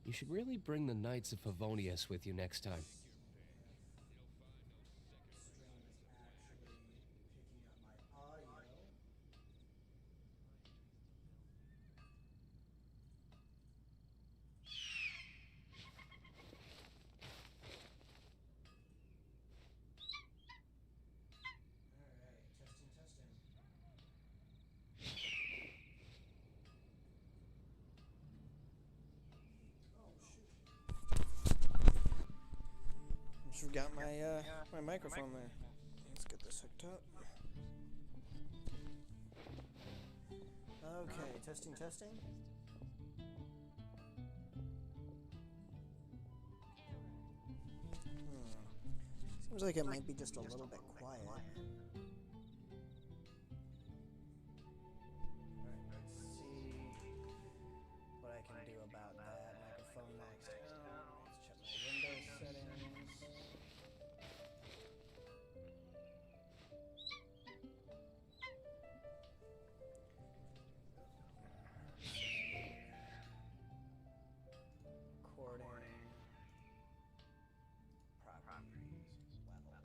You should really bring the Knights of Favonius with you next time. Stream is actually picking up my audio. Alright, testing, testing. Oh shoot. Just forgot my microphone there. Let's get this hooked up. Okay, testing, testing. Seems like it might be just a little bit quiet. Alright, let's see what I can do about that. Microphone maxed out. Let's check my Windows settings. Recording. Properties. Levels.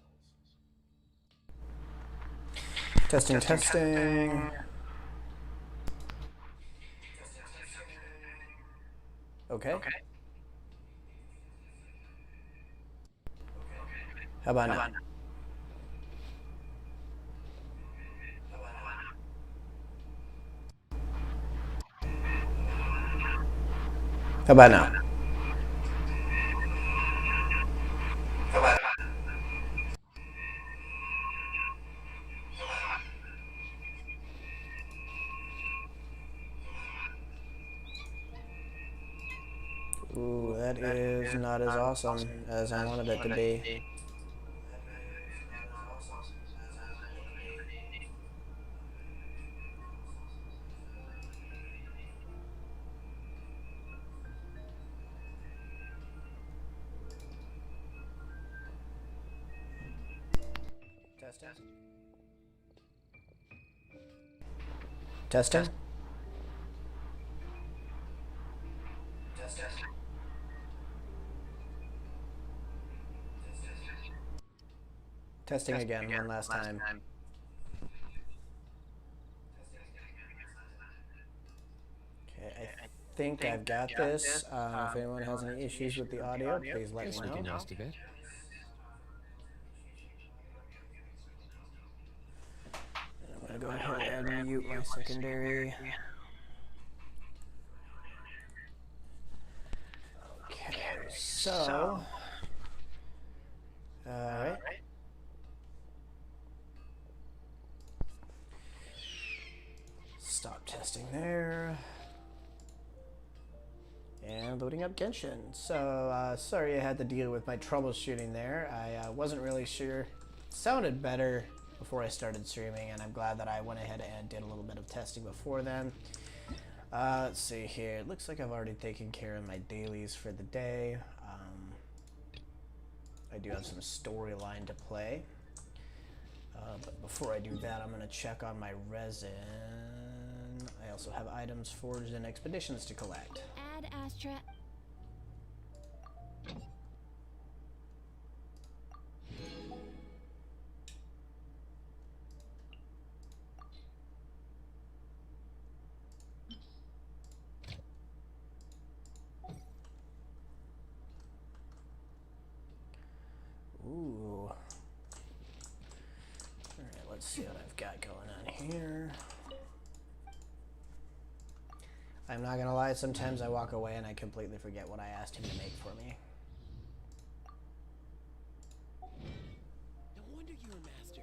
Testing, testing. Okay. How about now? How about now? Ooh, that is not as awesome as I wanted it to be. Testing. Testing. Testing again, one last time. Okay, I think I've got this. If anyone has any issues with the audio, please let This me will be know. nice to bit. I'm gonna go ahead and mute my secondary. Okay, so. Alright. Stop testing there. And loading up Genshin. So, sorry I had to deal with my troubleshooting there. I wasn't really sure. It sounded better before I started streaming, and I'm glad that I went ahead and did a little bit of testing before then. Let's see here. It looks like I've already taken care of my dailies for the day. I do have some storyline to play. But before I do that, I'm going to check on my resin. I also have items forged and expeditions to collect. Add Astra. Ooh. Alright, let's see what I've got going on here. I'm not gonna lie, sometimes I walk away and I completely forget what I asked him to make for me. No wonder you're a master.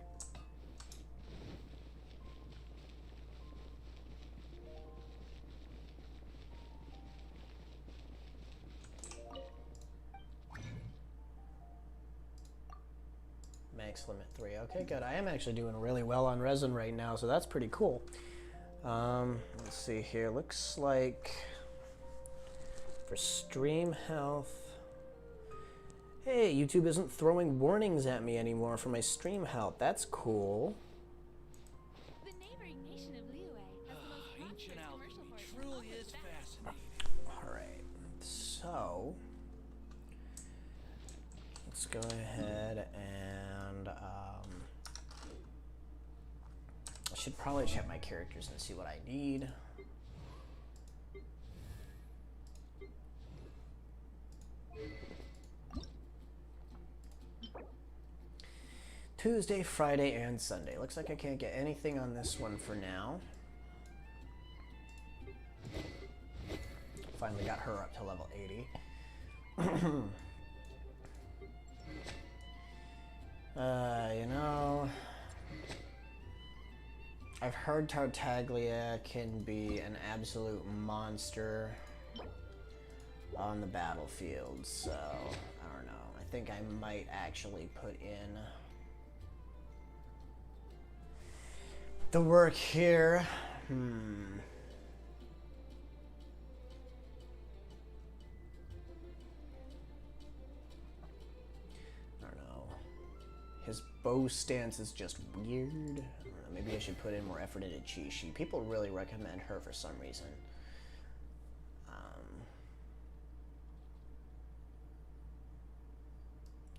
Max limit 3. Okay, good. I am actually doing really well on resin right now, so that's pretty cool. Let's see here. Looks like for stream health. Hey, YouTube isn't throwing warnings at me anymore for my stream health. That's cool. The neighboring nation of Liyue has the most prosperous commercial port in all of the West. Alright, so let's go ahead and I should probably check my characters and see what I need. Tuesday, Friday, and Sunday. Looks like I can't get anything on this one for now. Finally got her up to level 80. You know, I've heard Tartaglia can be an absolute monster on the battlefield, so I don't know. I think I might actually put in the work here. I don't know. His bow stance is just weird. I don't know, maybe I should put in more effort into Chi-Chi. People really recommend her for some reason.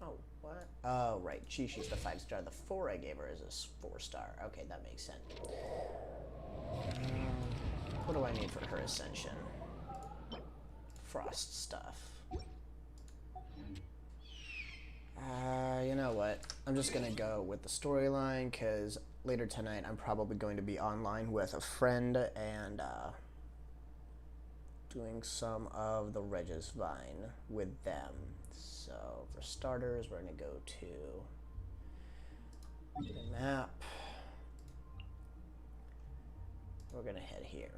Oh, what? Oh, right. Chi-Chi's the 5-star. The 4 I gave her is a 4-star. Okay, that makes sense. What do I need for her ascension? Frost stuff. You know what? I'm just gonna go with the storyline, because later tonight I'm probably going to be online with a friend and doing some of the Regis Vine with them. So for starters, we're gonna go to the map. We're gonna head here.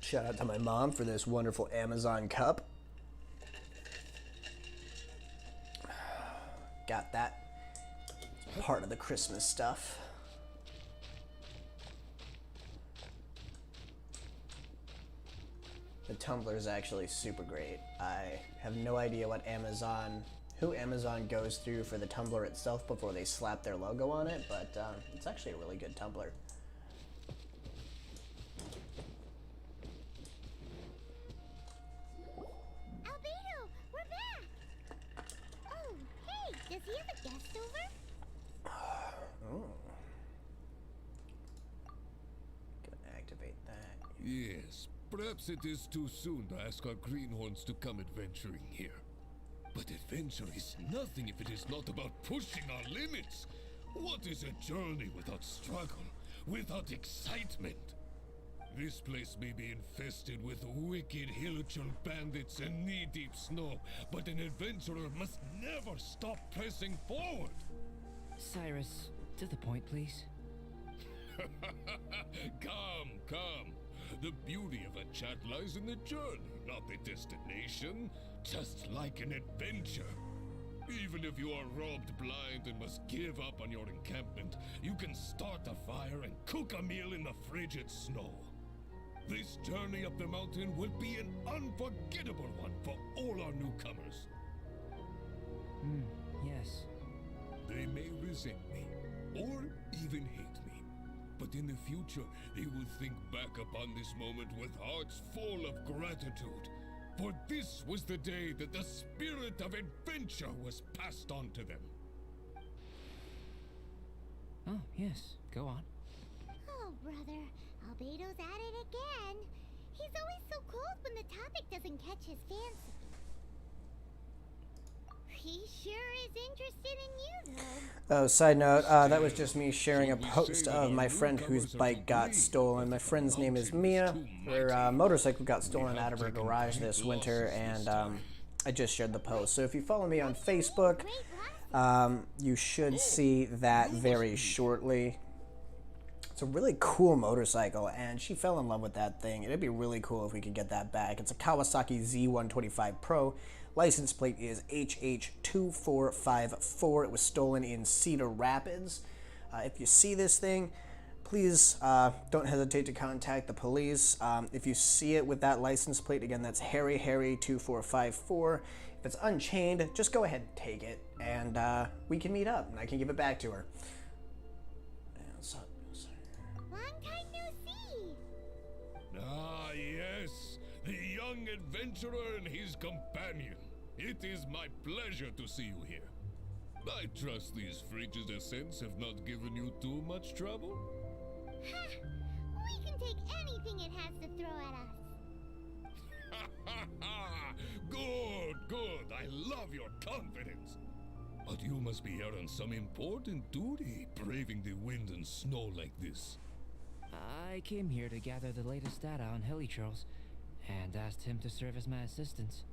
Shout out to my mom for this wonderful Amazon cup. Got that. It's part of the Christmas stuff. The Tumblr is actually super great. I have no idea who Amazon goes through for the Tumblr itself before they slap their logo on it, but it's actually a really good Tumblr. Albedo, we're back! Oh, hey, does he have a guest over? Oh. Gonna activate that. Yes, perhaps it is too soon to ask our greenhorns to come adventuring here. But adventure is nothing if it is not about pushing our limits. What is a journey without struggle, without excitement? This place may be infested with wicked Hilichurl bandits and knee-deep snow, but an adventurer must never stop pressing forward. Cyrus, to the point, please. Come. The beauty of a chat lies in the journey, not the destination. Just like an adventure. Even if you are robbed blind and must give up on your encampment, you can start a fire and cook a meal in the frigid snow. This journey up the mountain will be an unforgettable one for all our newcomers. Yes. They may resent me, or even hate me. But in the future, they will think back upon this moment with hearts full of gratitude. For this was the day that the spirit of adventure was passed on to them. Oh, yes. Go on. Oh, brother, Albedo's at it again. He's always so cold when the topic doesn't catch his fancy. He sure is interested in you, though. Oh, side note, that was just me sharing a post of my friend whose bike got stolen. My friend's name is Mia. Her motorcycle got stolen out of her garage this winter, and I just shared the post. So if you follow me on Facebook, you should see that very shortly. It's a really cool motorcycle, and she fell in love with that thing. It'd be really cool if we could get that back. It's a Kawasaki Z125 Pro. License plate is HH2454. It was stolen in Cedar Rapids. If you see this thing, please don't hesitate to contact the police. If you see it with that license plate, again, that's Harry2454. If it's unchained, just go ahead and take it, and we can meet up, and I can give it back to her. Long time no see. Ah, yes. adventurer and his companion. It is my pleasure to see you here. I trust these frigid ascents have not given you too much trouble? Ha! We can take anything it has to throw at us. Good, good. I love your confidence. But you must be here on some important duty, braving the wind and snow like this. I came here to gather the latest data on Hilly Charles, and asked him to serve as my assistant.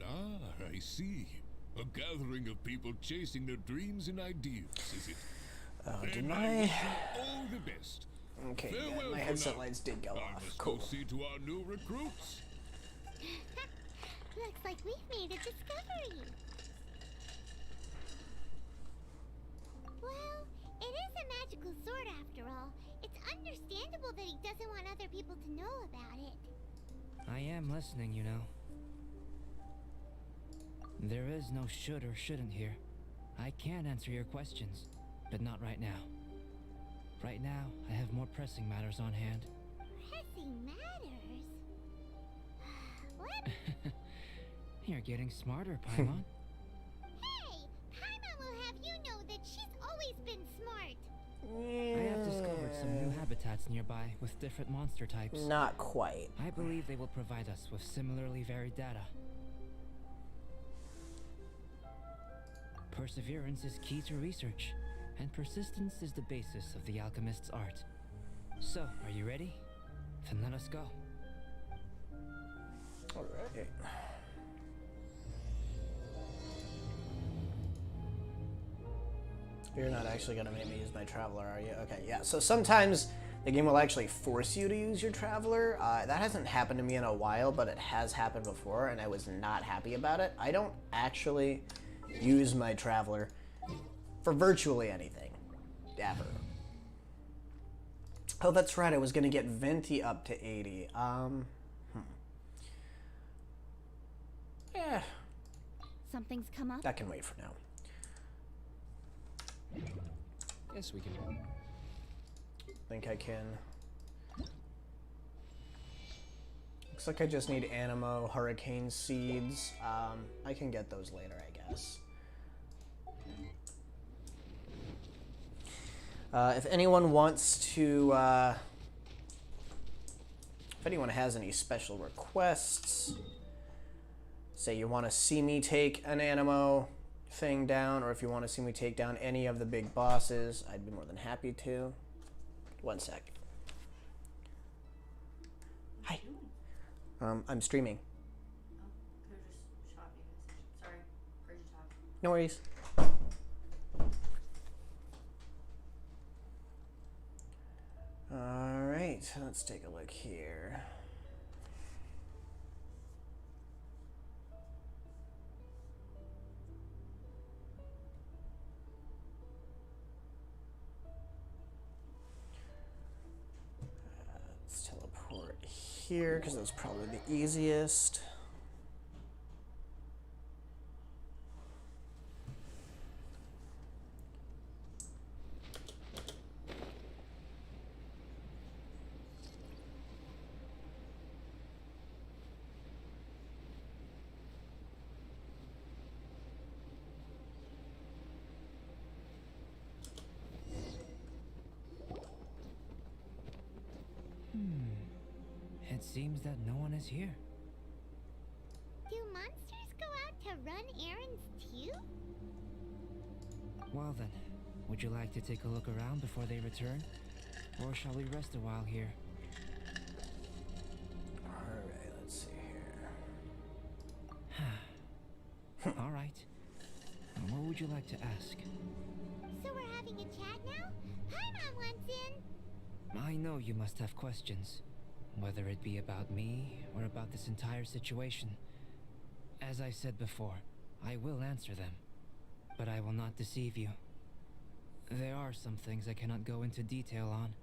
Ah, I see. A gathering of people chasing their dreams and ideals, is it? Oh, Then did I I? wish you all the best. Okay, yeah, Farewell my for headset now. lights did go I off. must Cool. go see to our new recruits. Looks like we've made a discovery. Well, it is a magical sword after all. It's understandable that he doesn't want other people to know about it. I am listening, you know. There is no should or shouldn't here. I can answer your questions, but not right now. Right now, I have more pressing matters on hand. Pressing matters? What? You're getting smarter, Paimon. Hey! Paimon will have you know that she's always been smart. I have discovered some new habitats nearby with different monster types. Not quite. I believe they will provide us with similarly varied data. Perseverance is key to research, and persistence is the basis of the alchemist's art. So, are you ready? Then let us go. Alright. You're not actually going to make me use my Traveler, are you? Okay, yeah. So sometimes the game will actually force you to use your Traveler. That hasn't happened to me in a while, but it has happened before, and I was not happy about it. I don't actually use my Traveler for virtually anything. Ever. Oh, that's right. I was going to get Venti up to 80. Yeah, Something's come up. that can wait for now. Yes, we can. Think I can. Looks like I just need Animo, Hurricane Seeds. I can get those later, I guess. If anyone wants to, if anyone has any special requests, say you want to see me take an Animo thing down, or if you want to see me take down any of the big bosses, I'd be more than happy to. One sec. Hi. I'm streaming. Oh, could have just shot me. Sorry, heard you talk. No worries. Alright, let's take a look here. Let's teleport here, because that's probably the easiest. It seems that no one is here. Do monsters go out to run errands too? Well then, would you like to take a look around before they return? Or shall we rest a while here? Alright, let's see here. Alright. What would you like to ask? So we're having a chat now? Paimon wants in. I know you must have questions, whether it be about me or about this entire situation. As I said before, I will answer them, but I will not deceive you. There are some things I cannot go into detail on.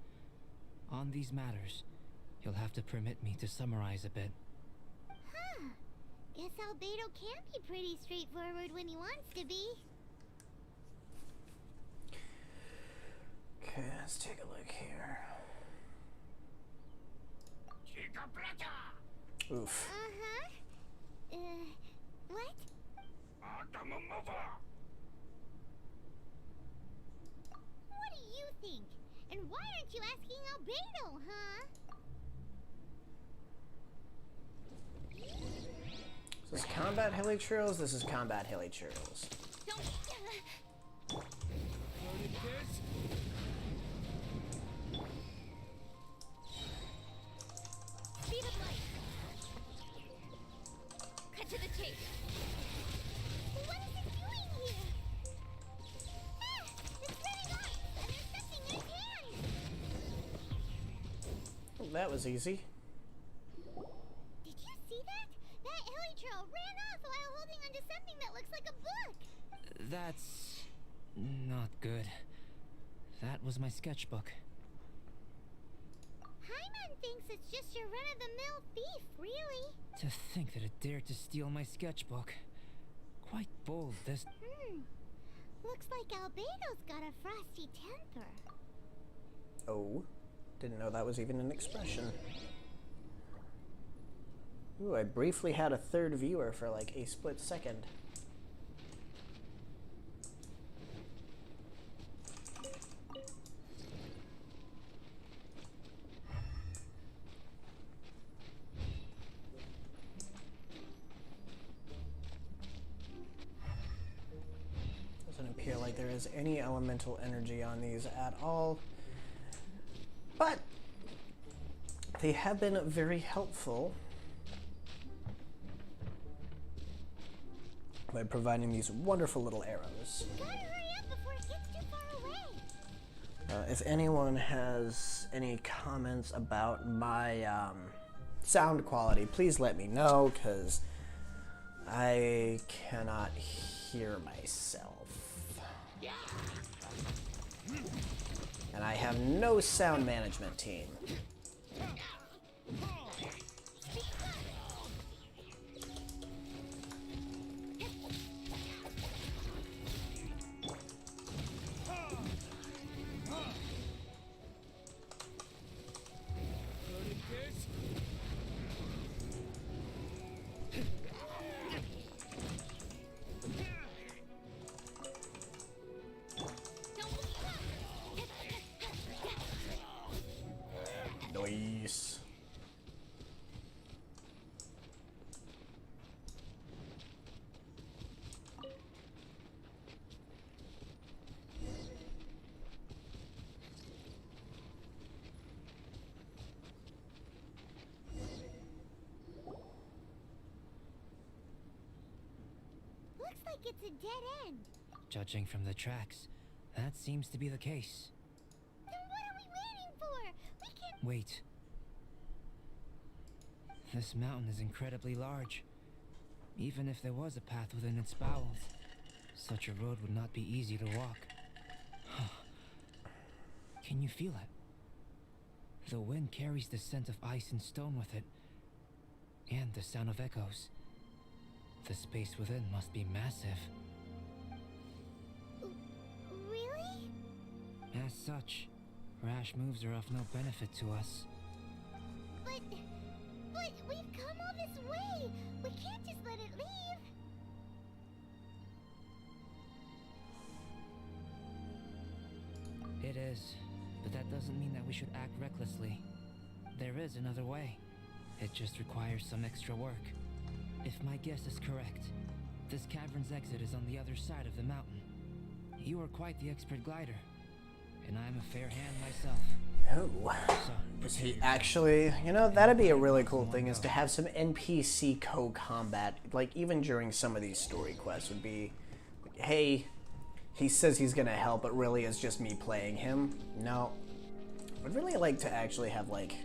On these matters, you'll have to permit me to summarize a bit. Huh. Guess Albedo can be pretty straightforward when he wants to be. Okay, Let's take a look here. Oof. Uh-huh. What? What do you think? And why aren't you asking Albedo, huh? This is combat hilly trails. This is combat hilly trails. Don't... Speed of light. Cut to the chase. What is it doing here? Ah! It's running off, and there's something in its hand. Well, that was easy. Did you see that? That Elytro ran off while holding onto something that looks like a book. That's not good. That was my sketchbook. Hyman thinks it's just your run-of-the-mill thief, really. To think that it dared to steal my sketchbook. Quite bold, this. Looks like Albedo's got a frosty temper. Oh, didn't know that was even an expression. Ooh, I briefly had a third viewer for like a split second. Doesn't appear like there is any elemental energy on these at all. But they have been very helpful by providing these wonderful little arrows. Gotta hurry up before it gets too far away. If anyone has any comments about my sound quality, please let me know, because I cannot hear myself. And I have no sound management team. Nice. Looks like it's a dead end. Judging from the tracks, that seems to be the case. Then what are we waiting for? We can... Wait. This mountain is incredibly large. Even if there was a path within its bowels, such a road would not be easy to walk. Can you feel it? The wind carries the scent of ice and stone with it, and the sound of echoes. The space within must be massive. Really? As such, rash moves are of no benefit to us. But we've come all this way. We can't just let it leave. It is, but that doesn't mean that we should act recklessly. There is another way. It just requires some extra work. If my guess is correct, this cavern's exit is on the other side of the mountain. You are quite the expert glider, and I'm a fair hand myself. Oh. So, Is he actually, you know, that'd be a really cool thing, is to have some NPC co-combat, like even during some of these story quests would be, hey, he says he's gonna help, but really it's just me playing him. No. I'd really like to actually have like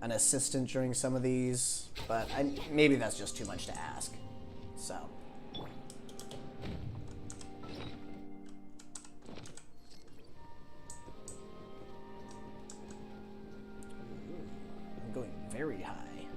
an assistant during some of these, but maybe that's just too much to ask. So. I'm going very high.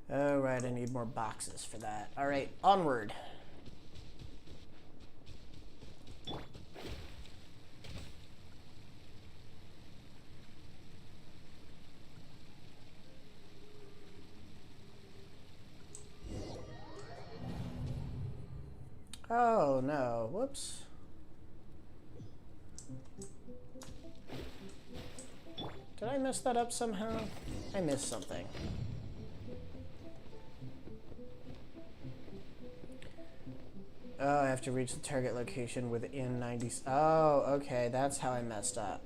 Oh, right, I need more boxes for that. Alright, onward. Oh, no. Whoops. Did I mess that up somehow? I missed something. Oh, I have to reach the target location within 90... Oh, okay, that's how I messed up.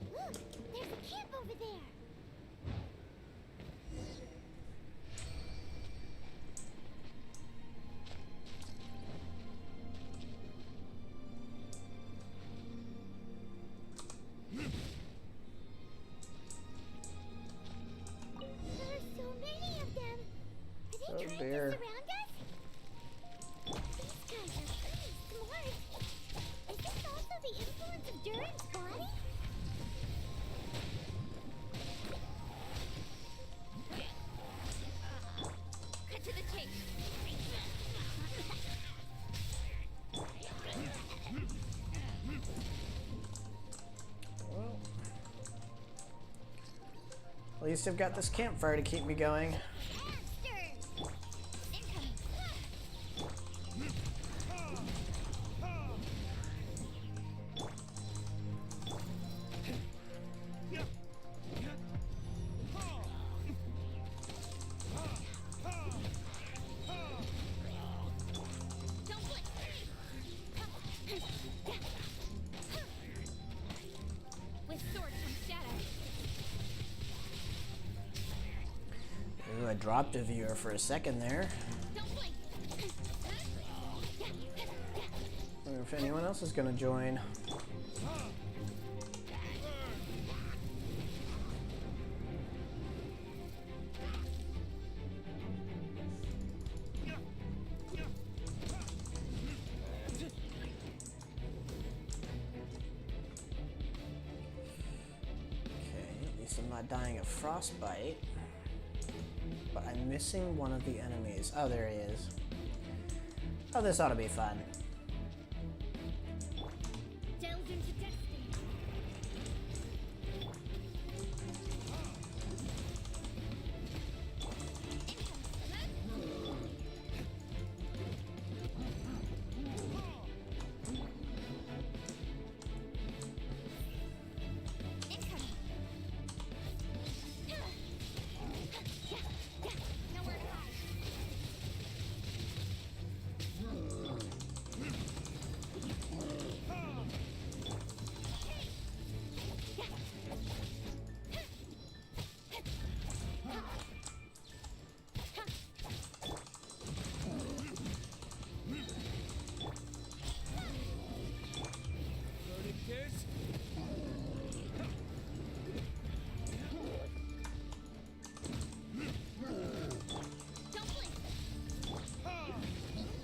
Look, there's a camp over there. There are so many of them. Are they Oh, trying dear. to surround us? These guys are pretty smart. Is this also the influence of Durin's body? Cut to the chase. Well, at least I've got this campfire to keep me going. Faster! Incoming. Don't blink. With sword comes shadow. Ooh, I dropped a viewer for a second there. Don't blink. Wonder if anyone else is gonna join. Okay, at least I'm not dying of frostbite. But I'm missing one of the enemies. Oh, there he is. Oh, this ought to be fun. Delve into destiny. Incoming. Nowhere to hide. Don't blink.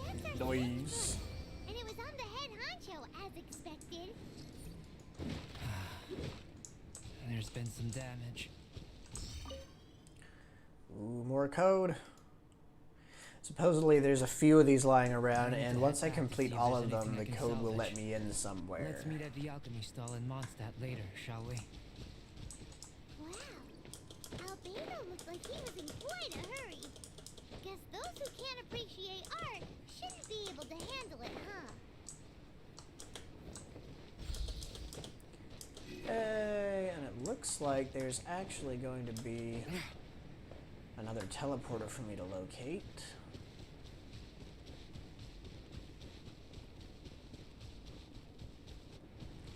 That's our Noise. and it was on the head honcho, as expected. There's been some damage. Ooh, more code. Supposedly there's a few of these lying around, and once I complete all of them, the code will let me in somewhere. Let's meet at the alchemy stall in Mondstadt later, shall we? Wow. Albedo looked like he was in quite a hurry. Guess those who can't appreciate art shouldn't be able to handle it, huh? Hey, and it looks like there's actually going to be another teleporter for me to locate.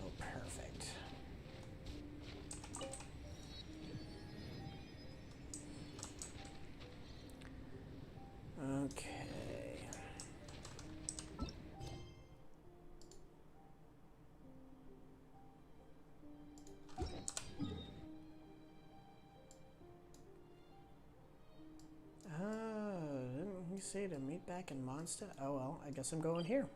Oh, perfect. say to meet back in Mondstadt? Oh well, I guess I'm going here.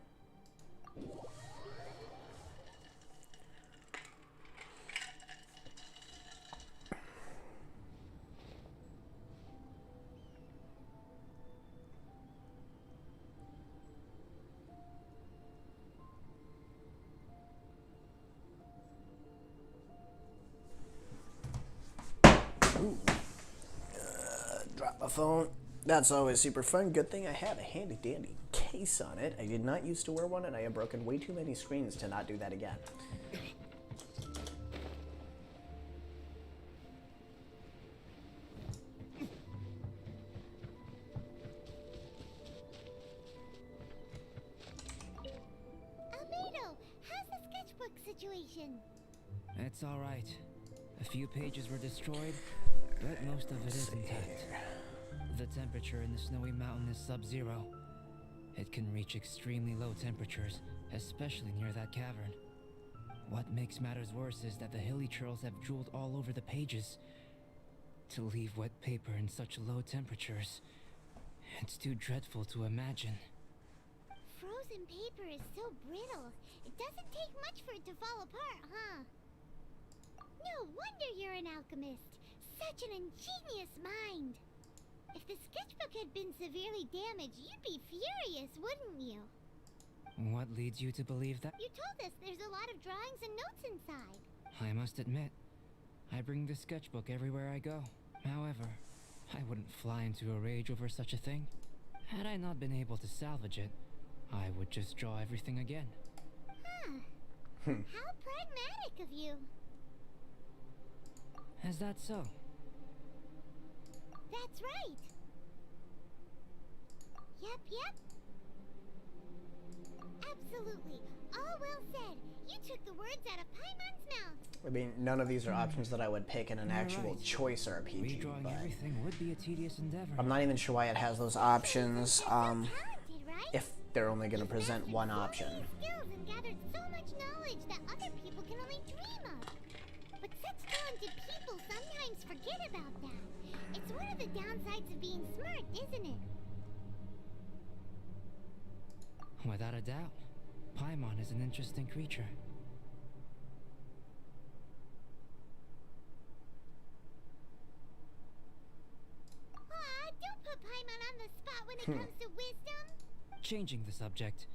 Drop my phone. That's always super fun. Good thing I have a handy dandy case on it. I did not used to wear one, and I have broken way too many screens to not do that again. Albedo, how's the sketchbook situation? It's alright. A few pages were destroyed, but most of it is intact. The temperature in the snowy mountain is sub-zero. It can reach extremely low temperatures, especially near that cavern. What makes matters worse is that the hilly churls have drooled all over the pages. To leave wet paper in such low temperatures, it's too dreadful to imagine. Frozen paper is so brittle. It doesn't take much for it to fall apart, huh? No wonder you're an alchemist. Such an ingenious mind. If the sketchbook had been severely damaged, you'd be furious, wouldn't you? What leads you to believe that? You told us there's a lot of drawings and notes inside. I must admit, I bring the sketchbook everywhere I go. However, I wouldn't fly into a rage over such a thing. Had I not been able to salvage it, I would just draw everything again. Huh. How pragmatic of you. Is that so? That's right. Yep. Absolutely. All well said. You took the words out of Paimon's mouth. I mean, none of these are options that I would pick in an You're actual right. choice RPG, Redrawing but everything would be a tedious endeavor. I'm not even sure why it has those options, You're so talented, right? if they're only going to You've present mastered one so option. many skills and gathered so much knowledge that other people can only dream of. But such talented people sometimes forget about that. It's one of the downsides of being smart, isn't it? Without a doubt, Paimon is an interesting creature. Aw, don't put Paimon on the spot when it comes to wisdom. Changing the subject,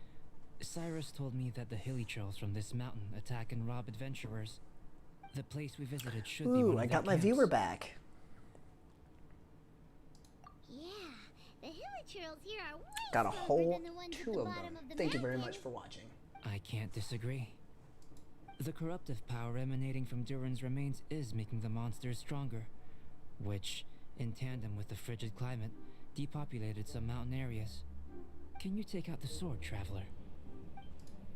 Cyrus told me that the hilly trolls from this mountain attack and rob adventurers. The place we visited should be one Ooh, of I their got my camps. viewer back. Yeah, the hilly churls here are way Got a stronger whole than the ones at 2 the of bottom them. of the Thank you very mountain. much for watching. I can't disagree. The corruptive power emanating from Durin's remains is making the monsters stronger, which, in tandem with the frigid climate, depopulated some mountain areas. Can you take out the sword, traveler?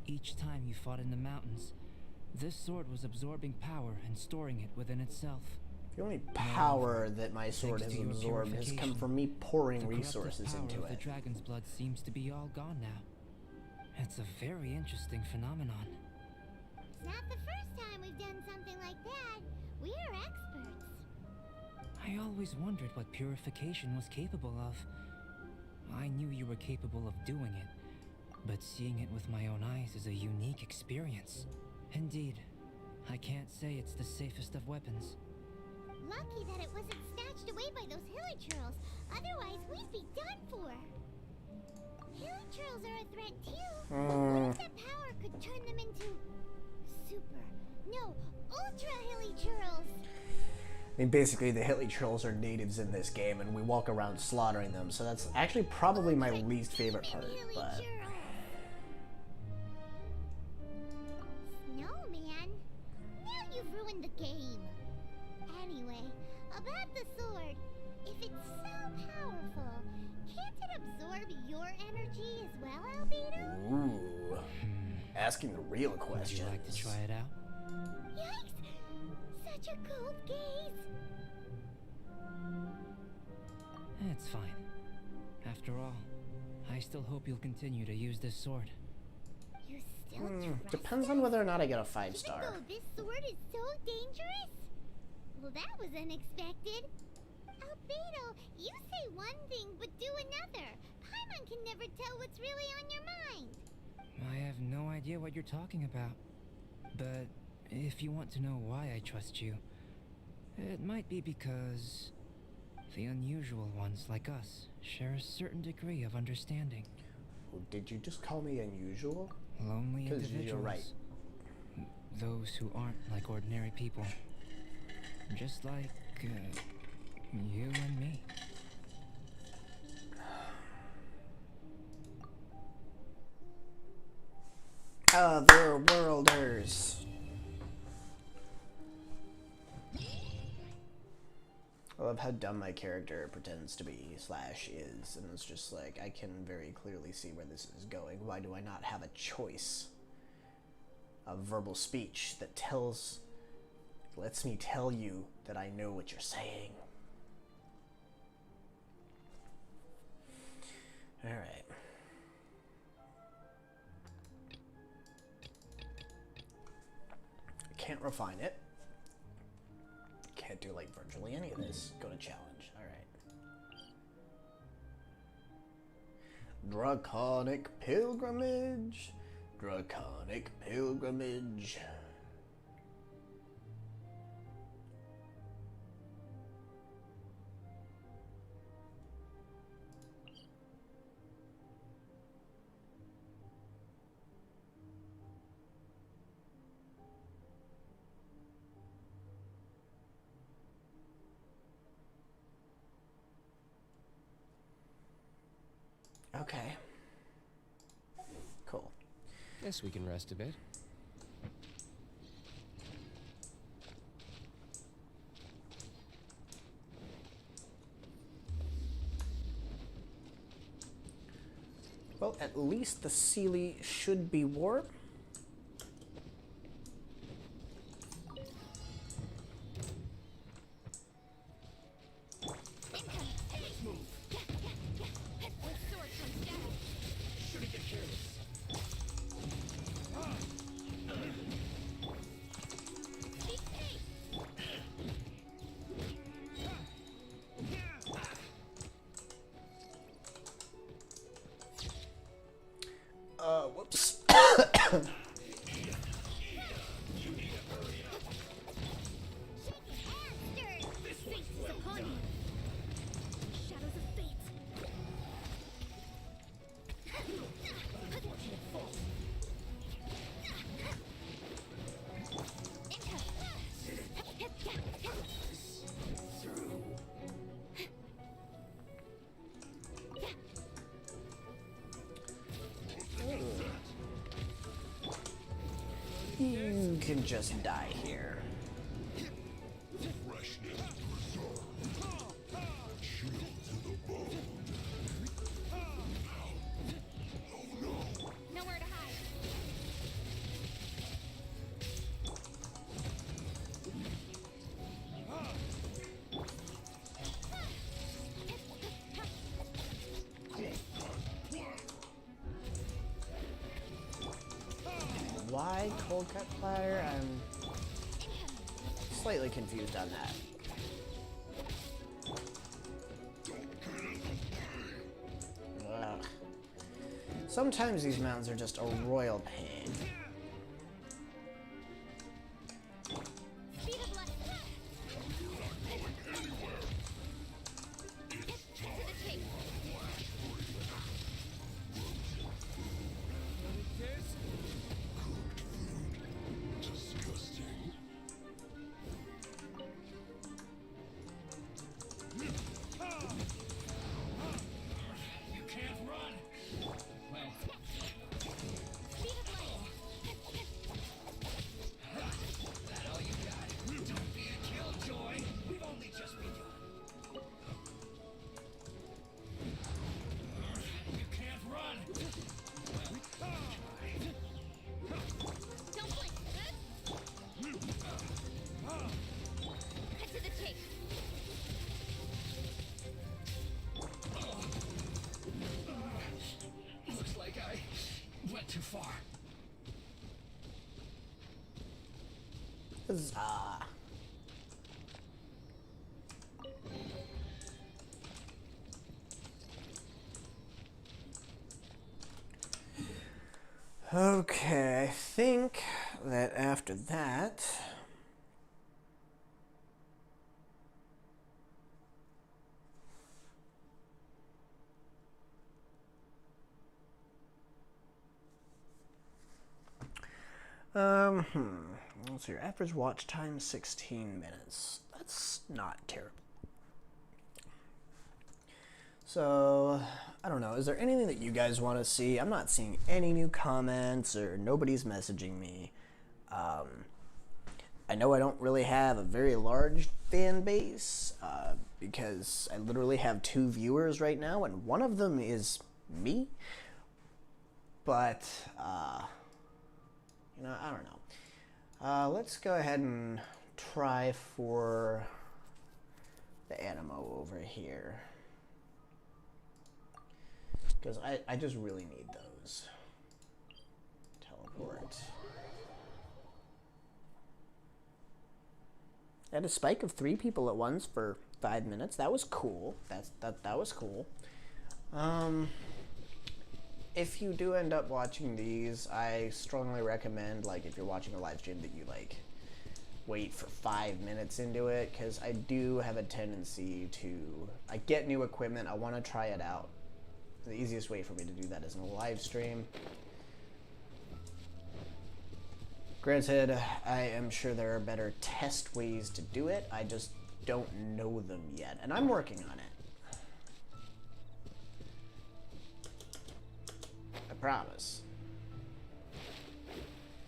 Each time you fought in the mountains, this sword was absorbing power and storing it within itself. The only power that my sword Thanks has to your absorbed has come purification, from me pouring The corruptive resources power into of the it. dragon's blood seems to be all gone now. It's a very interesting phenomenon. It's not the first time we've done something like that. We're experts. I always wondered what purification was capable of. I knew you were capable of doing it, but seeing it with my own eyes is a unique experience. Indeed, I can't say it's the safest of weapons. Lucky that it wasn't snatched away by those hilly churls. Otherwise, we'd be done for. Hilly churls are a threat too. What if that power could turn them into ultra hilly churls? I mean, basically, the hilly trolls are natives in this game, and we walk around slaughtering them, so that's actually probably my least favorite part, Hilly but... churls. Snowman, now you've ruined the game. Anyway, about the sword. If it's so powerful, can't it absorb your energy as well, Albedo? Ooh. Asking the real Would questions. you like to try it out? Yikes! Such a cold gaze. It's fine. After all, I still hope you'll continue to use this sword. You still trust Depends us? on whether or not I get a Even 5-star. though this sword is so dangerous? Well, that was unexpected. Albedo, you say one thing but do another. Paimon can never tell what's really on your mind. I have no idea what you're talking about. But if you want to know why I trust you, it might be because the unusual ones like us share a certain degree of understanding. Oh, did you just call me unusual? Lonely 'Cause individuals. you're right. Those who aren't like ordinary people. Just like you and me. Otherworlders. I love how dumb my character pretends to be / is, and it's just like, I can very clearly see where this is going. Why do I not have a choice of verbal speech that lets me tell you that I know what you're saying? Alright. Can't refine it. Can't do like virtually any of this. Go to challenge. Alright. Draconic pilgrimage. Draconic pilgrimage. Okay. Cool. Guess we can rest a bit. Well, at least the Sealy should be warm. Whoops. You can just die here. Nowhere to hide. Why cold cut platter? I'm slightly confused on that. Ugh. Sometimes these mountains are just a royal pain. Speed of light. To the chase. Speed of light. Don't blink. Cut to the chase. Looks like I went too far. Huzzah. Okay, I think that after that... Let's see, your average watch time 16 minutes. That's not terrible. So, I don't know, is there anything that you guys want to see? I'm not seeing any new comments or nobody's messaging me. I know I don't really have a very large fan base because I literally have 2 viewers right now and one of them is me. But, you know, I don't know. Let's go ahead and try for the Animo over here. Because I just really need those. Teleport. I had a spike of 3 people at once for 5 minutes. That was cool. That was cool. If you do end up watching these, I strongly recommend, like, if you're watching a live stream, that you, like, wait for 5 minutes into it, because I do have a tendency to... I get new equipment, I want to try it out. The easiest way for me to do that is in a live stream. Granted, I am sure there are better test ways to do it, I just don't know them yet, and I'm working on it. I promise.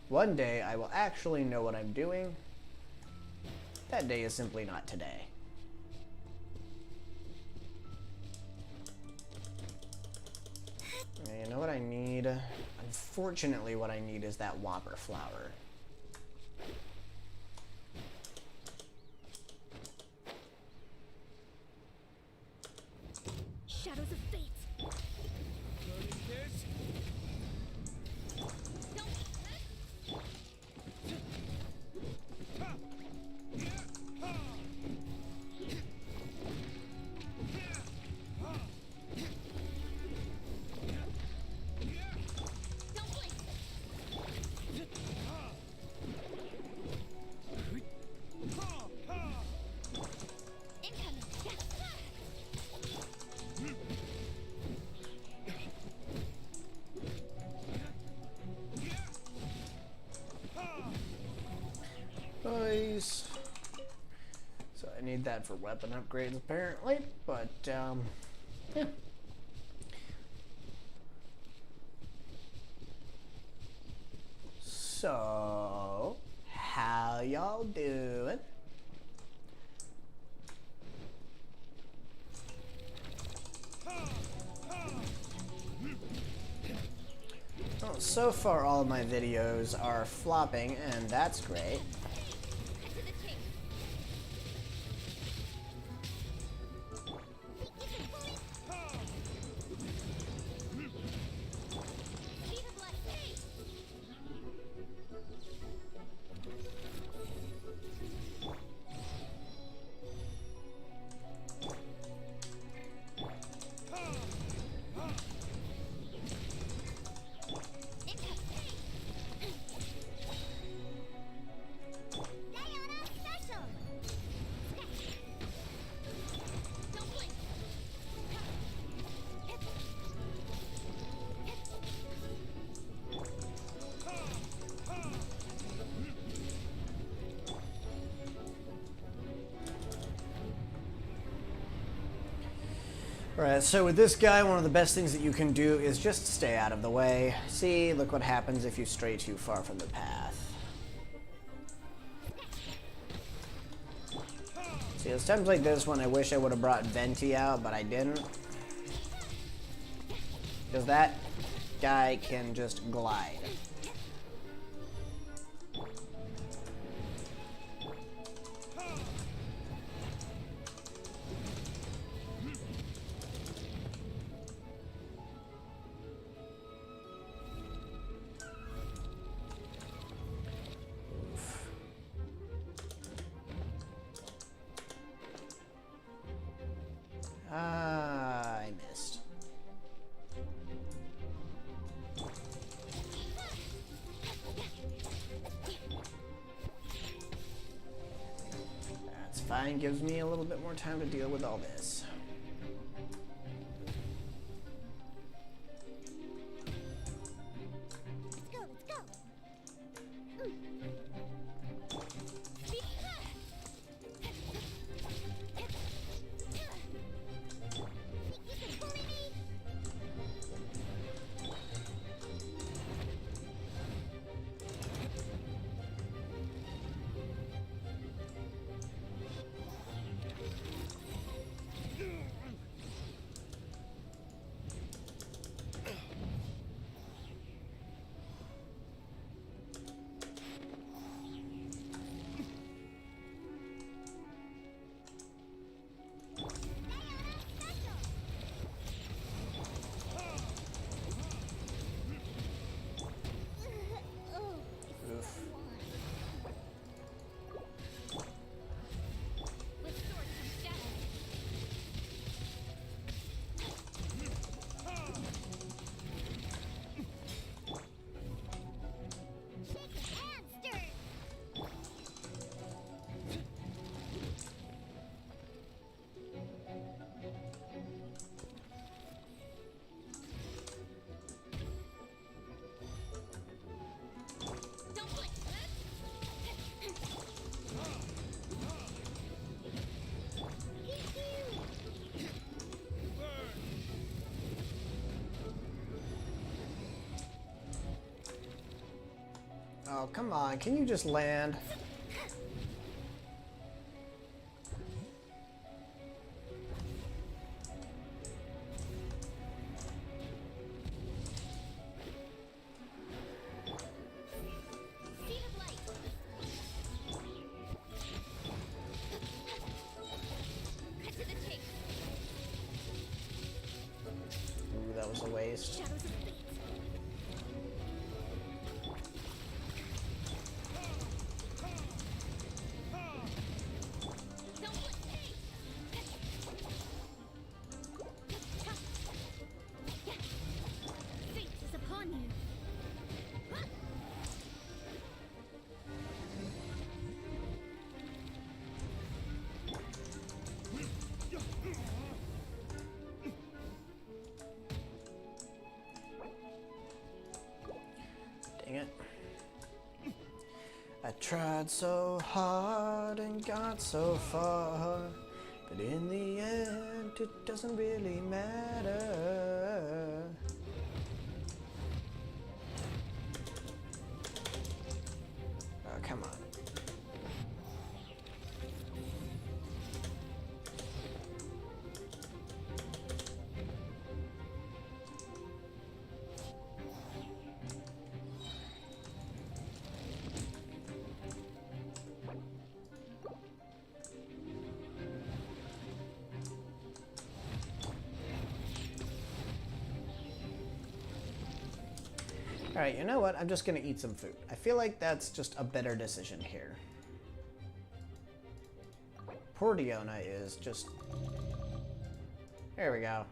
One day I will actually know what I'm doing. That day is simply not today. You know what I need? Unfortunately, what I need is that Whopper flower. Shadows of fate. Nice. So I need that for weapon upgrades apparently, but yeah. So, how y'all doing? Well, so far all of my videos are flopping, and that's great. Alright, so with this guy, one of the best things that you can do is just stay out of the way. See, look what happens if you stray too far from the path. See, it's times like this when I wish I would have brought Venti out, but I didn't. Because that guy can just glide. I missed. fine. Gives me a little bit more time to deal with all this. Let's go, let's go. You can bully me. Oof. With sword comes shadow. Shake and stir. Don't blink. Oh, come on. Can you just land? Speed of light. Cut to the chase. Ooh, that was a waste. Shadows of fate. Don't blink. Fate is upon you. Dang it. I tried so hard and got so far, but in the end it doesn't really matter. Oh, come on. Alright, you know what? I'm just gonna eat some food. I feel like that's just a better decision here. Poor Diona is just... There we go.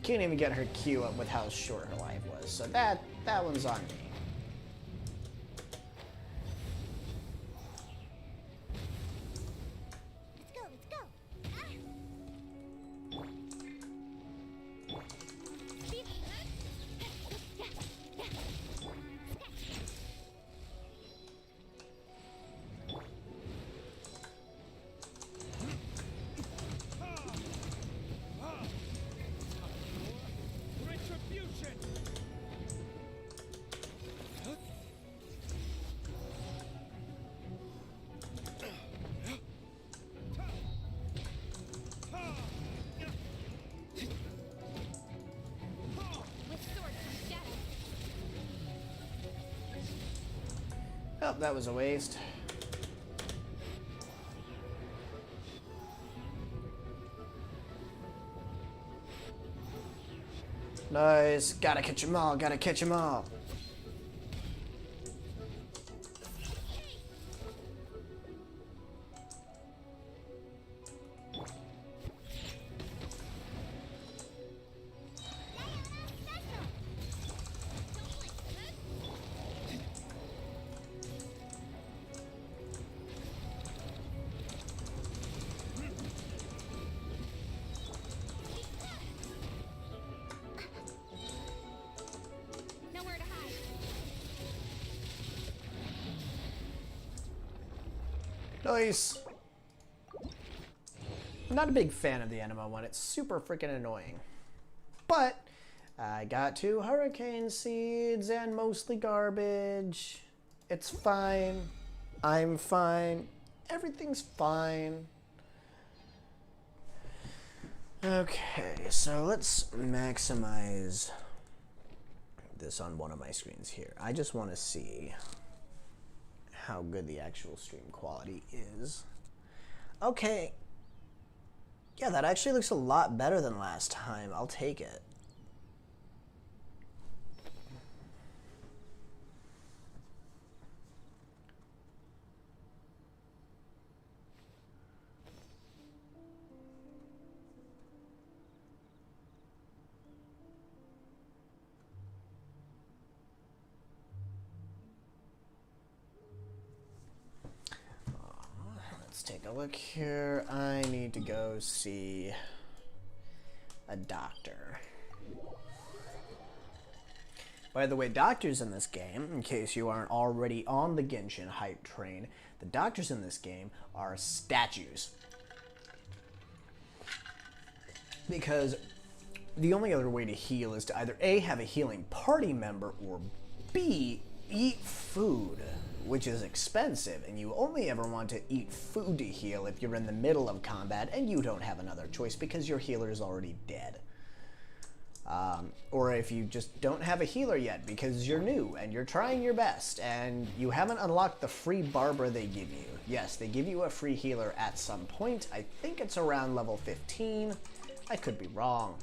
Can't even get her Q up with how short her life was, so that one's on me. Let's go, let's go. Speed. Retribution! With sword comes shadow. Oh, that was a waste. Nice. Gotta catch 'em all. Gotta catch 'em all. Nice. I'm not a big fan of the Enema one. It's super freaking annoying. But I got 2 hurricane seeds and mostly garbage. It's fine. I'm fine. Everything's fine. Okay, so let's maximize this on one of my screens here. I just want to see how good the actual stream quality is. Okay. Yeah, that actually looks a lot better than last time. I'll take it. Let's take a look here. I need to go see a doctor. By the way, doctors in this game, in case you aren't already on the Genshin hype train, the doctors in this game are statues. Because the only other way to heal is to either A, have a healing party member, or B, eat food, which is expensive, and you only ever want to eat food to heal if you're in the middle of combat and you don't have another choice because your healer is already dead. Or if you just don't have a healer yet because you're new and you're trying your best and you haven't unlocked the free Barbara they give you. Yes, they give you a free healer at some point. I think it's around level 15. I could be wrong.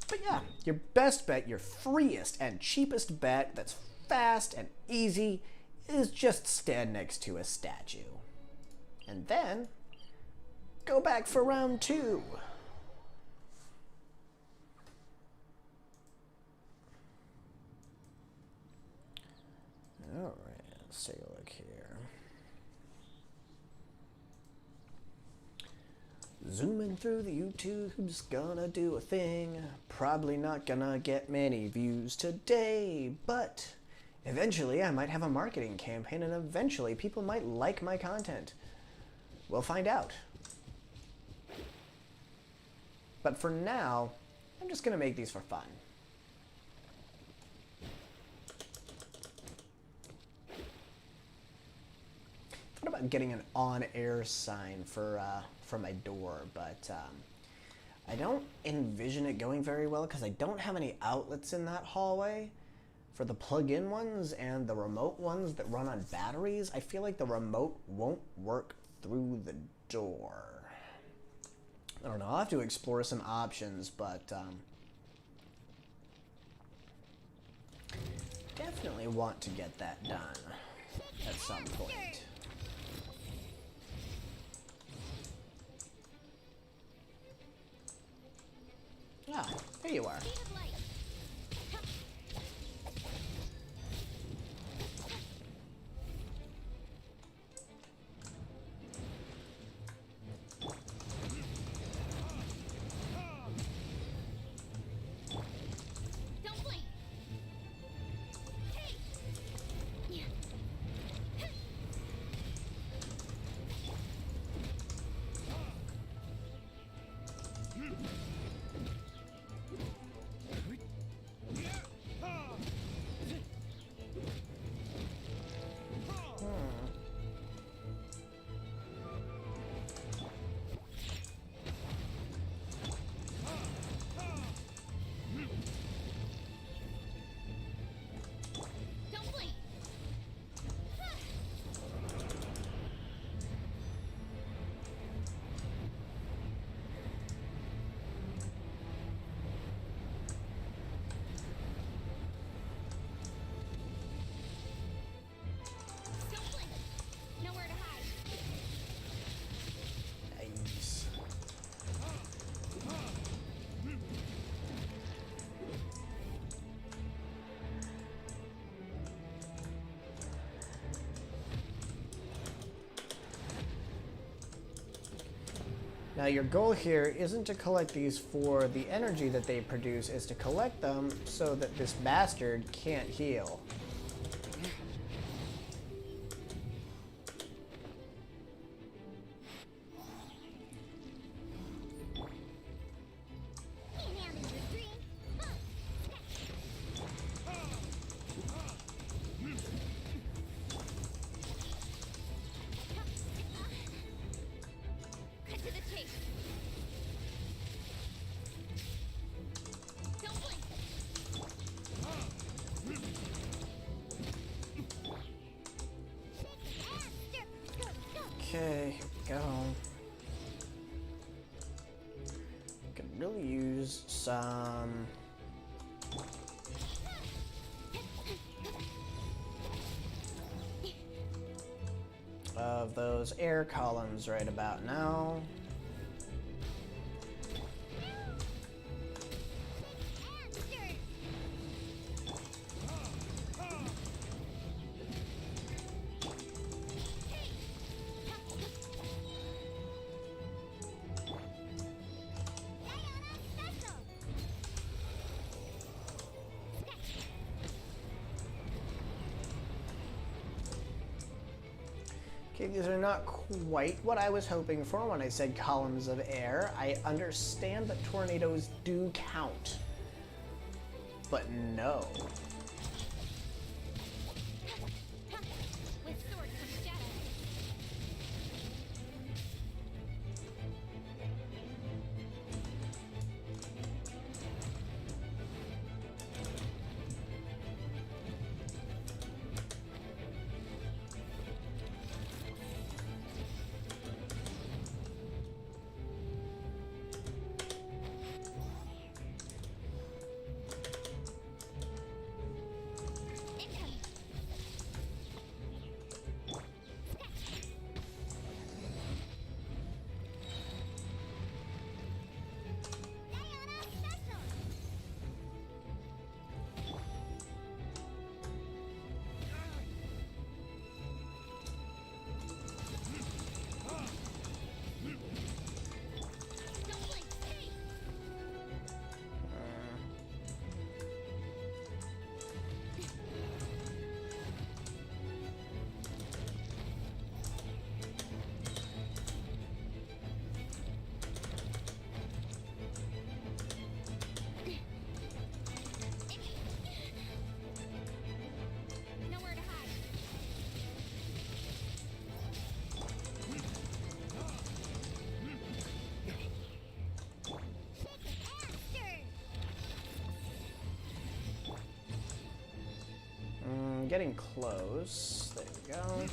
But yeah, your best bet, your freest and cheapest bet that's fast and easy is just stand next to a statue. And then go back for round 2. Alright, let's take a look here. Zooming through the YouTube's gonna do a thing. Probably not gonna get many views today, but eventually I might have a marketing campaign and eventually people might like my content. We'll find out. But for now, I'm just gonna make these for fun. What about getting an on-air sign for my door, but I don't envision it going very well because I don't have any outlets in that hallway for the plug-in ones and the remote ones that run on batteries. I feel like the remote won't work through the door. I don't know, I'll have to explore some options, but definitely want to get that done at some point. Ah, there you are. Nice. Now your goal here isn't to collect these for the energy that they produce, is to collect them so that this bastard can't heal. Okay, here we go. Could really use some of those air columns right about now. Okay, these are not quite what I was hoping for when I said columns of air. I understand that tornadoes do count, but no. With swords from shadow. Nowhere to hide. Getting close. There we go.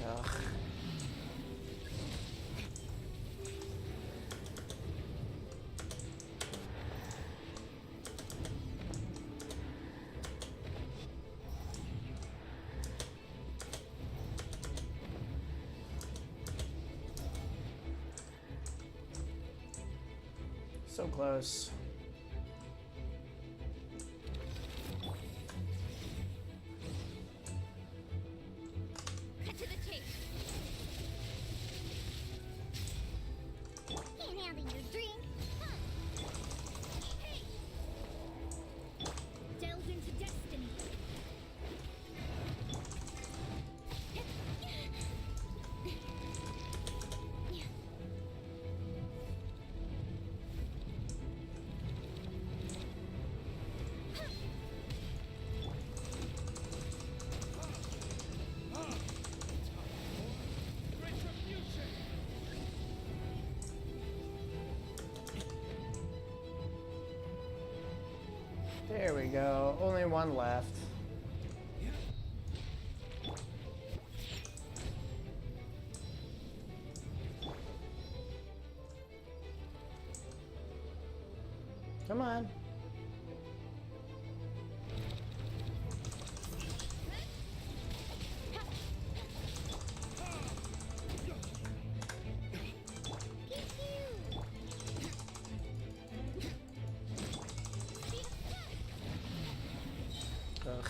Ugh. So close. Cut to the chase. Can't handle your drink. Huh. Hey. Delve into destiny. There we go. Only one left. Come on. Ugh.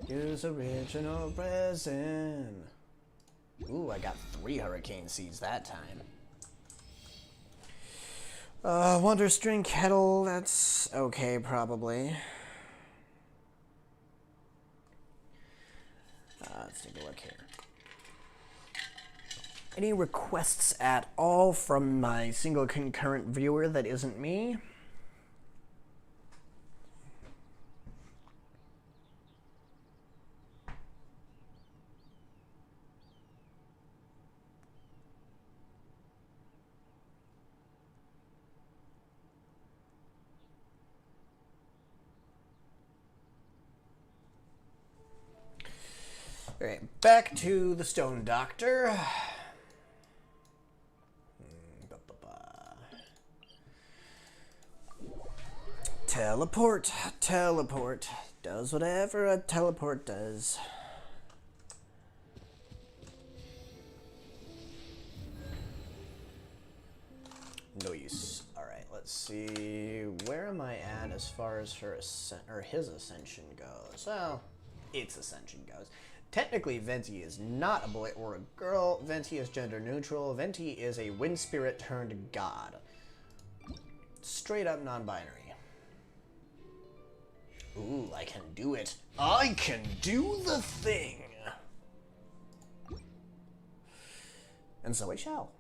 Use original resin. Ooh, I got 3 hurricane seeds that time. Wonder String Kettle, that's okay, probably. Let's take a look here. Any requests at all from my single concurrent viewer that isn't me? All right, back to the Stone Doctor. Teleport, teleport. Does whatever a teleport does. No use. Alright, let's see. Where am I at as far as his ascension goes? Well, its ascension goes. Technically, Venti is not a boy or a girl. Venti is gender neutral. Venti is a wind spirit turned god. Straight up non-binary. Ooh, I can do it. I can do the thing! And so I shall.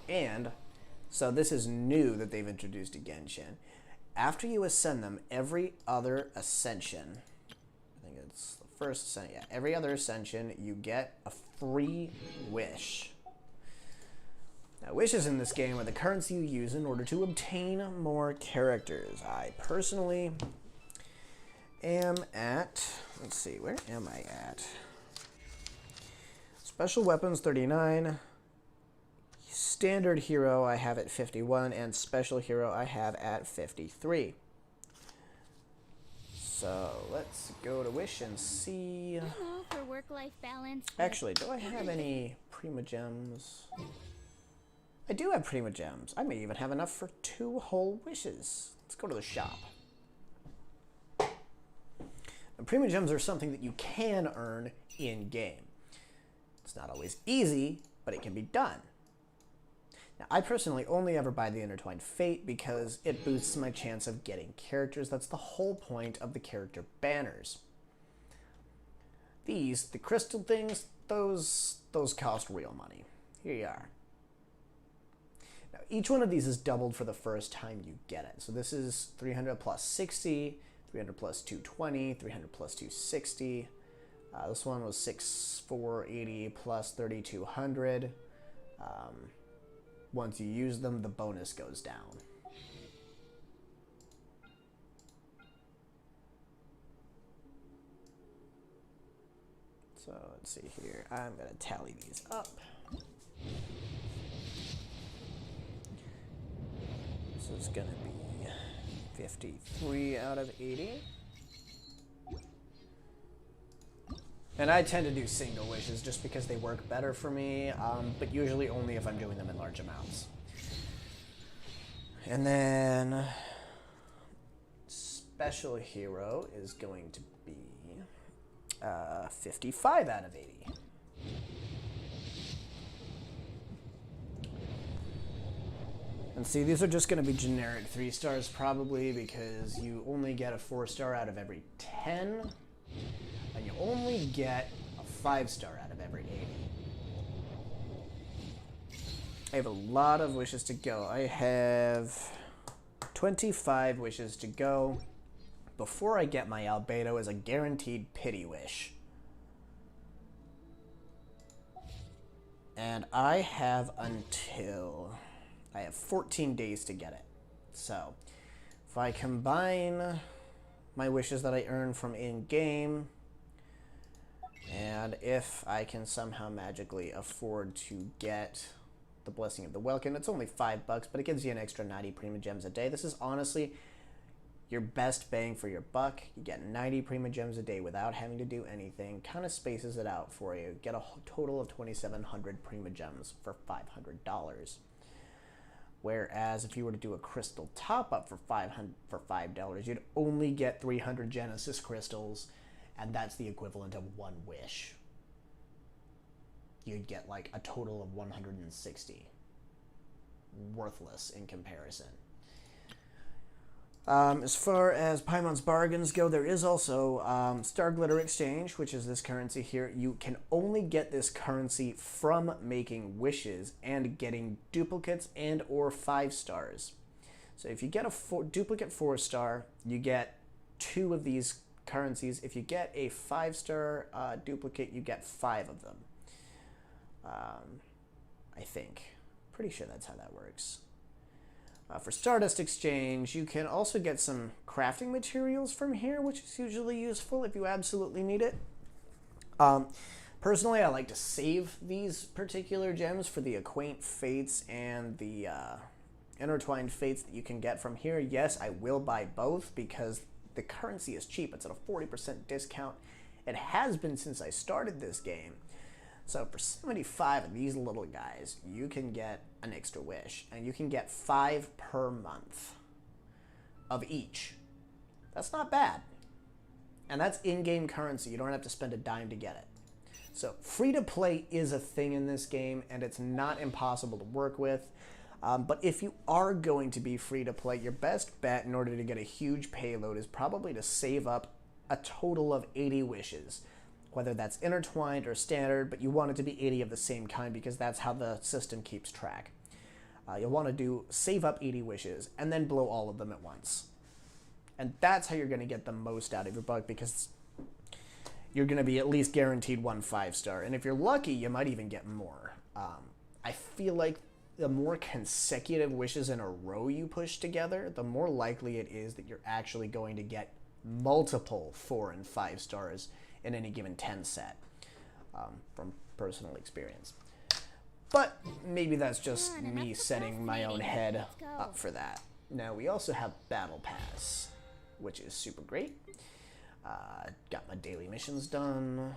And, so this is new that they've introduced to Genshin. After you ascend them, every other ascension, I think it's the first ascension, yeah, every other ascension, you get a free wish. Now, wishes in this game are the currency you use in order to obtain more characters. I personally am at, let's see, where am I at? Special weapons 39, standard hero I have at 51, and special hero I have at 53. So let's go to wish and see. I'm all for work-life balance. Actually, do I have any Prima Gems? I do have Prima Gems. I may even have enough for 2 whole wishes. Let's go to the shop. Now, Prima Gems are something that you can earn in-game. It's not always easy, but it can be done. Now, I personally only ever buy the Intertwined Fate because it boosts my chance of getting characters. That's the whole point of the character banners. These, the crystal things, those cost real money. Here you are. Now, each one of these is doubled for the first time you get it. So this is 300 plus 60, 300 plus 220, 300 plus 260. This one was 6480 plus 3200. Once you use them, the bonus goes down. So let's see here. I'm going to tally these up. This is going to be 53 out of 80. And I tend to do single wishes just because they work better for me, but usually only if I'm doing them in large amounts. And then special hero is going to be 55 out of 80. And see, these are just going to be generic 3 stars probably because you only get a 4-star out of every 10. And you only get a 5-star out of every 80. I have a lot of wishes to go. I have 25 wishes to go before I get my Albedo as a guaranteed pity wish. And I have 14 days to get it. So, if I combine my wishes that I earn from in-game, and if I can somehow magically afford to get the Blessing of the Welkin, it's only $5, but it gives you an extra 90 Prima Gems a day. This is honestly your best bang for your buck. You get 90 Prima Gems a day without having to do anything. Kind of spaces it out for you. Get a total of 2,700 Prima Gems for $500. Whereas if you were to do a crystal top-up for $5, you'd only get 300 Genesis crystals, and that's the equivalent of 1 wish. you'd get like a total of 160. Worthless in comparison. As far as Paimon's bargains go, there is also Star Glitter Exchange, which is this currency here. You can only get this currency from making wishes and getting duplicates and or 5 stars. So if you get a duplicate 4-star, you get 2 of these currencies. If you get a 5-star duplicate, you get 5 of them. I think. Pretty sure that's how that works. For Stardust Exchange, you can also get some crafting materials from here, which is usually useful if you absolutely need it. Personally, I like to save these particular gems for the Acquaint Fates and the Intertwined Fates that you can get from here. Yes, I will buy both because the currency is cheap. It's at a 40% discount. It has been since I started this game. So for 75 of these little guys, you can get an extra wish, and you can get 5 per month of each. That's not bad. And that's in-game currency. You don't have to spend a dime to get it. So free-to-play is a thing in this game, and it's not impossible to work with. But if you are going to be free-to-play, your best bet in order to get a huge payload is probably to save up a total of 80 wishes. Whether that's intertwined or standard, but you want it to be 80 of the same kind because that's how the system keeps track. You'll want to save up 80 wishes and then blow all of them at once. And that's how you're going to get the most out of your buck, because you're going to be at least guaranteed 1 5-star. And if you're lucky, you might even get more. I feel like the more consecutive wishes in a row you push together, the more likely it is that you're actually going to get multiple 4 and 5 stars in any given 10 set, from personal experience. But maybe that's just me setting my own head up for that. Now, we also have Battle Pass, which is super great. Got my daily missions done.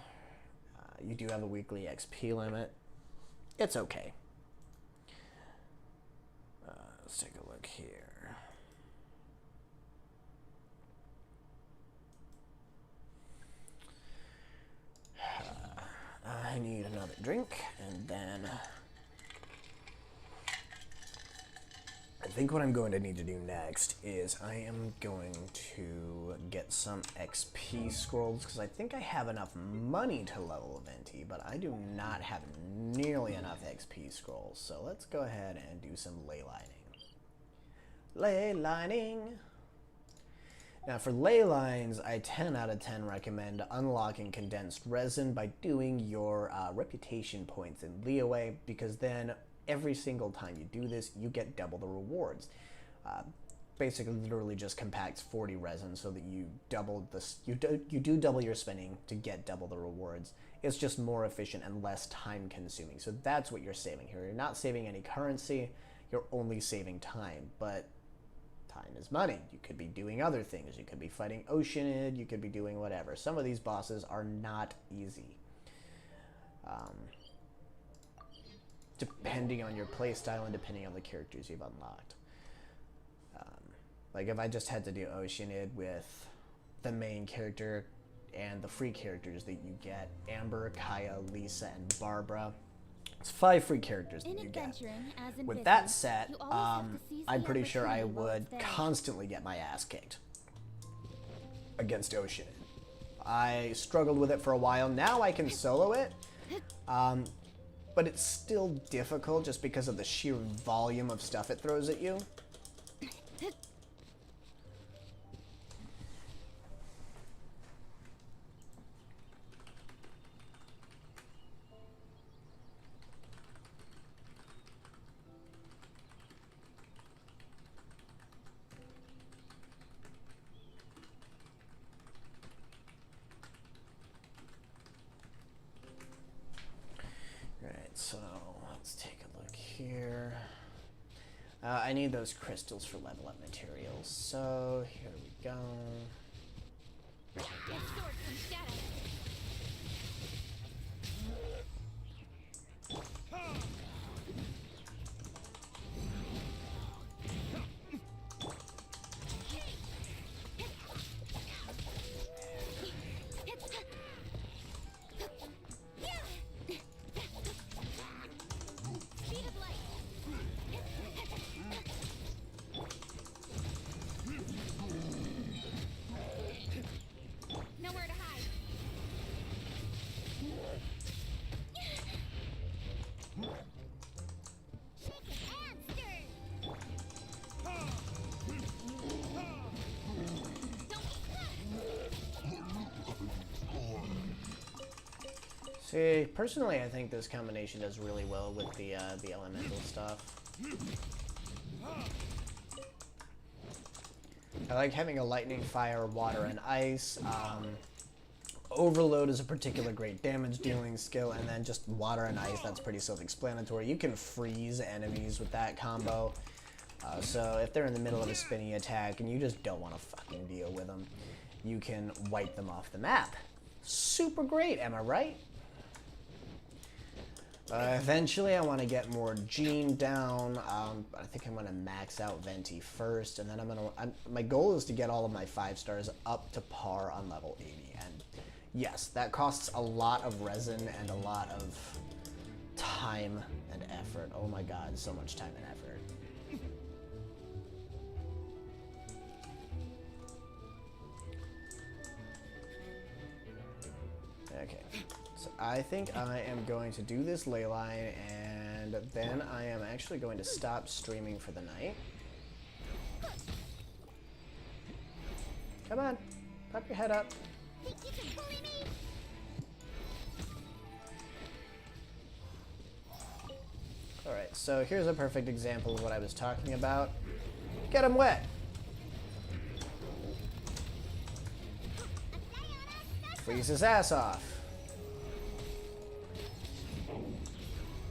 You do have a weekly XP limit. It's okay. Let's take a look here. I need another drink, and then I think what I'm going to need to do next is I am going to get some XP scrolls, because I think I have enough money to level a Venti, but I do not have nearly enough XP scrolls. So let's go ahead and do some ley lining. Ley lining! Now for ley lines, I 10 out of 10 recommend unlocking condensed resin by doing your reputation points in Leeway, because then every single time you do this, you get double the rewards. Basically, literally just compacts 40 resin so that you double this. You do double your spending to get double the rewards. It's just more efficient and less time consuming. So that's what you're saving here. You're not saving any currency. You're only saving time, but time is money. You could be doing other things. You could be fighting Oceanid. You could be doing whatever. Some of these bosses are not easy. Depending on your playstyle and depending on the characters you've unlocked. Like if I just had to do Oceanid with the main character and the free characters that you get, Amber, Kaya, Lisa, and Barbara, it's 5 free characters that you get. With that set, I'm pretty sure I would constantly get my ass kicked against Oceanid. I struggled with it for a while. Now I can solo it, but it's still difficult just because of the sheer volume of stuff it throws at you. So let's take a look here. I need those crystals for level up materials. So here we go. See, personally, I think this combination does really well with the elemental stuff. I like having a lightning, fire, water, and ice. Overload is a particular great damage dealing skill, and then just water and ice, that's pretty self-explanatory. You can freeze enemies with that combo. So if they're in the middle of a spinny attack and you just don't want to fucking deal with them, you can wipe them off the map. Super great, am I right? Eventually I want to get more Gene down. I think I'm going to max out Venti first, and then my goal is to get all of my 5 stars up to par on level 80. And yes, that costs a lot of resin and a lot of time and effort. Oh my god, so much time and effort. Okay, so I think I am going to do this ley line, and then I am actually going to stop streaming for the night. Come on, pop your head up. Think you can bully me? Alright, so here's a perfect example of what I was talking about. Get him wet! Freeze his ass off.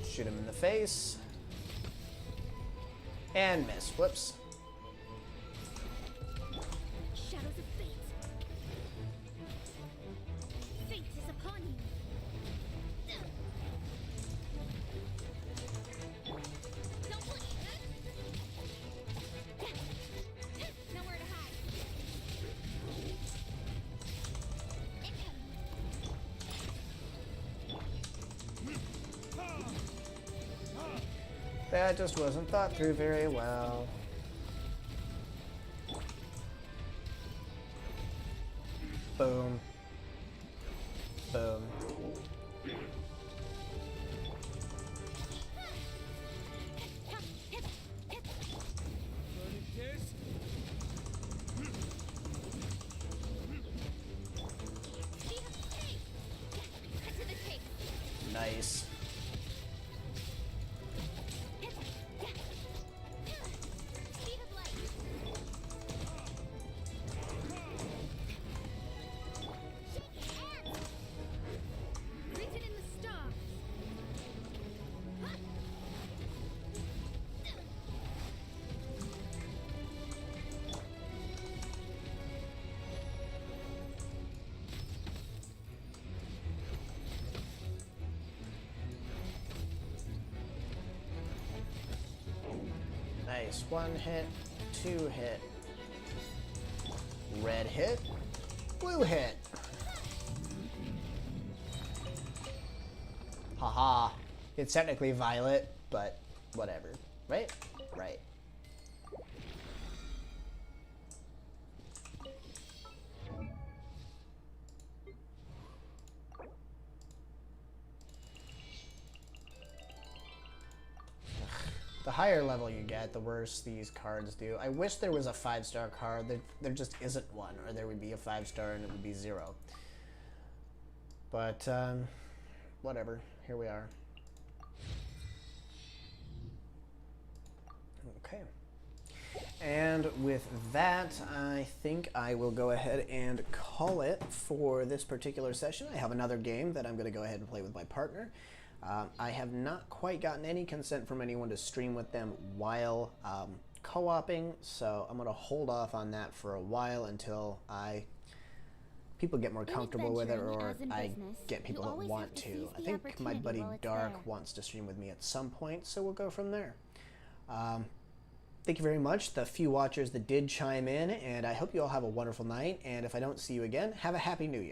Shoot him in the face. And miss. Whoops. Shadows of fate. Fate is upon you. Don't push. Nowhere to hide. That just wasn't thought through very well. Boom. Boom. Nice. Nice. 1 hit, 2 hit. Red hit, blue hit. Haha. It's technically violet, but whatever. Right? Right. The higher level you get, the worse these cards do. I wish there was a 5-star card. There just isn't one, or there would be a 5-star and it would be 0. But, whatever. Here we are. Okay. And with that, I think I will go ahead and call it for this particular session. I have another game that I'm going to go ahead and play with my partner. I have not quite gotten any consent from anyone to stream with them while co-oping, so I'm going to hold off on that for a while until people get more comfortable with it, or I get people that want to. I think my buddy Dark wants to stream with me at some point, so we'll go from there. Thank you very much, the few watchers that did chime in, and I hope you all have a wonderful night, and if I don't see you again, have a Happy New Year.